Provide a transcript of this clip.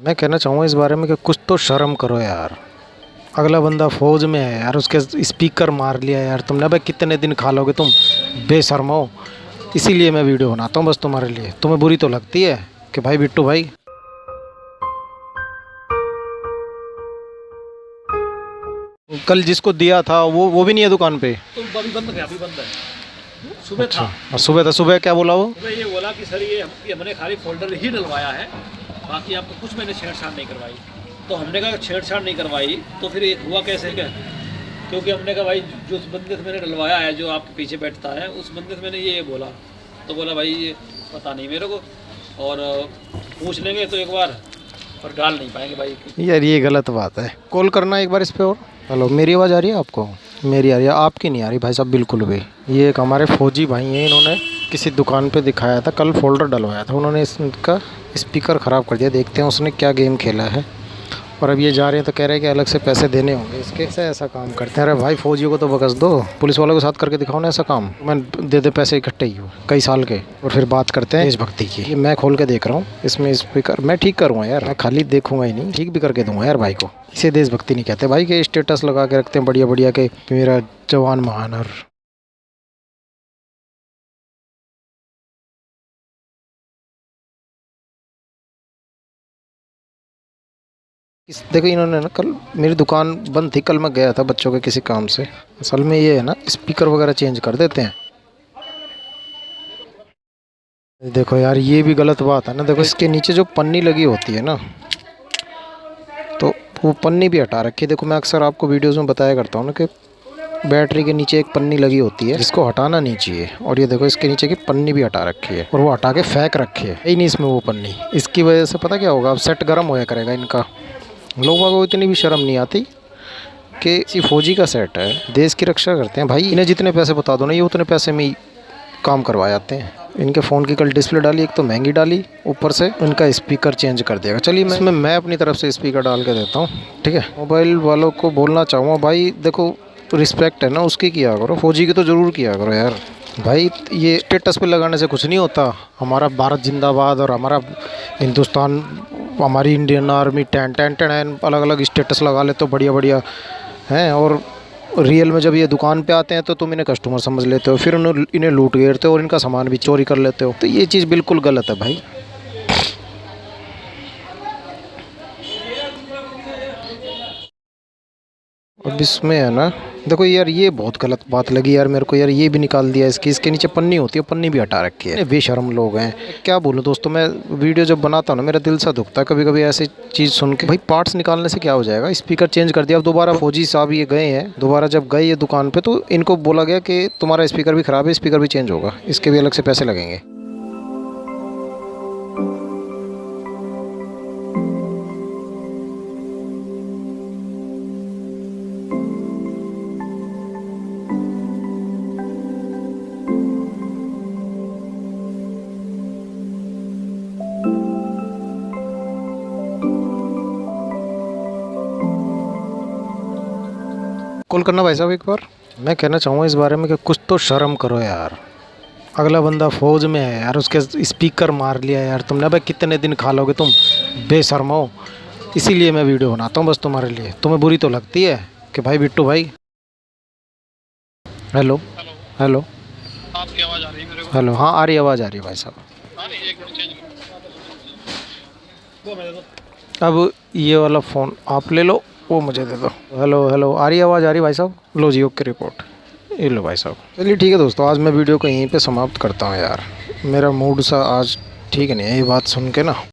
मैं कहना चाहूँगा इस बारे में कि कुछ तो शर्म करो यार। अगला बंदा फौज में है यार, उसके स्पीकर मार लिया यार तुमने। भाई कितने दिन खा लोगे तुम, बेशर्म हो। इसीलिए मैं वीडियो बनाता हूँ बस तुम्हारे लिए। तुम्हें बुरी तो लगती है कि भाई बिट्टू भाई कल जिसको दिया था वो भी नहीं है दुकान पे। तो अभी बंद है, अभी बंद है। सुबह था। और सुबह था, सुबह क्या बोला वो? सुबह ये बोला कि सर ये हमने खाली फोल्डर ही डलवाया है, बाकी आपको कुछ मैंने छेड़छाड़ नहीं करवाई। तो हमने कहा छेड़छाड़ नहीं करवाई तो फिर ये हुआ कैसे क्या? क्योंकि हमने कहा भाई जो उस बंदे से मैंने डलवाया है, जो आपके पीछे बैठता है, उस बंदे से मैंने ये बोला। तो बोला भाई ये पता नहीं मेरे को, और पूछ लेंगे तो एक बार, पर डाल नहीं पाएंगे भाई। यार ये गलत बात है। कॉल करना एक बार इस पे। और हेलो, मेरी आवाज़ आ रही है आपको? मेरी आ रही है, आपकी नहीं आ रही भाई साहब बिल्कुल भी। ये एक हमारे फौजी भाई हैं, इन्होंने किसी दुकान पे दिखाया था, कल फोल्डर डलवाया था, उन्होंने इसका स्पीकर ख़राब कर दिया। देखते हैं उसने क्या गेम खेला है। और अब ये जा रहे हैं तो कह रहे हैं कि अलग से पैसे देने होंगे इसके। ऐसा काम करते हैं। अरे भाई फौजियों को तो बकस दो, पुलिस वालों के साथ करके दिखाओ ना ऐसा काम। मैं दे पैसे इकट्ठे ही हूँ कई साल के, और फिर बात करते हैं देशभक्ति की। ये मैं खोल के देख रहा हूँ, इसमें स्पीकर मैं ठीक करूँगा यार। मैं खाली देखूंगा ही नहीं, ठीक भी करके दूंगा यार भाई को। इसे देशभक्ति नहीं कहते भाई के स्टेटस लगा के रखते हैं बढ़िया बढ़िया के मेरा जवान महान। और देखो इन्होंने ना, कल मेरी दुकान बंद थी, कल मैं गया था बच्चों के किसी काम से। असल में ये है ना, स्पीकर वगैरह चेंज कर देते हैं। देखो यार ये भी गलत बात है ना। देखो इसके नीचे जो पन्नी लगी होती है ना, तो वो पन्नी भी हटा रखी है। देखो मैं अक्सर आपको वीडियोस में बताया करता हूँ ना कि बैटरी के नीचे एक पन्नी लगी होती है जिसको हटाना नहीं चाहिए। और ये देखो इसके नीचे की पन्नी भी हटा रखी है, और वो हटा के फेंक रखी है ही नहीं इसमें वो पन्नी। इसकी वजह से पता क्या होगा, अब सेट गर्म होया करेगा इनका। लोगों को इतनी भी शर्म नहीं आती कि इसी फौजी का सेट है, देश की रक्षा करते हैं भाई। इन्हें जितने पैसे बता दो ना, ये उतने पैसे में ही काम करवा जाते हैं। इनके फ़ोन की कल डिस्प्ले डाली, एक तो महंगी डाली, ऊपर से इनका स्पीकर चेंज कर दिया। चलिए मैं अपनी तरफ से स्पीकर डाल के देता हूँ, ठीक है। मोबाइल वालों को बोलना चाहूँगा भाई, देखो रिस्पेक्ट है ना उसकी किया करो, फौजी की तो ज़रूर किया करो यार। भाई ये स्टेटस पे लगाने से कुछ नहीं होता। हमारा भारत जिंदाबाद और हमारा हिंदुस्तान, हमारी Indian army, ten ten ten अलग अलग स्टेटस लगा लेते हो बढ़िया बढ़िया हैं। और रियल में जब ये दुकान पे आते हैं तो तुम इन्हें कस्टमर समझ लेते हो, फिर इन्हें लूट घेरते हो और इनका सामान भी चोरी कर लेते हो। तो ये चीज़ बिल्कुल गलत है भाई। अब इसमें है ना, देखो यार ये बहुत गलत बात लगी यार मेरे को यार। ये भी निकाल दिया इसके नीचे पन्नी होती है, पन्नी भी हटा रखी है। बेशर्म लोग हैं, क्या बोलूं दोस्तों। मैं वीडियो जब बनाता हूँ ना, मेरा दिल सा दुखता है कभी कभी ऐसी चीज़ सुन के। भाई पार्ट्स निकालने से क्या हो जाएगा, स्पीकर चेंज कर दिया। अब दोबारा फौजी साहब ये गए हैं, दोबारा जब गए ये दुकान पर, तो इनको बोला गया कि तुम्हारा स्पीकर भी ख़राब है, स्पीकर भी चेंज होगा, इसके भी अलग से पैसे लगेंगे। कॉल करना भाई साहब एक बार। मैं कहना चाहूँगा इस बारे में कि कुछ तो शर्म करो यार। अगला बंदा फौज में है यार, उसके स्पीकर मार लिया यार तुमने। भाई कितने दिन खा लोगे तुम, बेशर्म हो। इसीलिए मैं वीडियो बनाता हूँ बस तुम्हारे लिए। तुम्हें बुरी तो लगती है कि भाई बिट्टू भाई। हेलो हेलो, आपकी आवाज़ आ रही है मेरे को? हेलो, हाँ आ रही आवाज़, आ रही है भाई साहब। अब ये वाला फ़ोन आप ले लो, वो मुझे दे दो। हेलो हेलो, आ रही आवाज़, आ रही भाई साहब? लो जी, ओके रिपोर्ट। ये लो भाई साहब। चलिए ठीक है दोस्तों, आज मैं वीडियो को यहीं पे समाप्त करता हूँ यार। मेरा मूड सा आज ठीक नहीं है ये बात सुन के ना।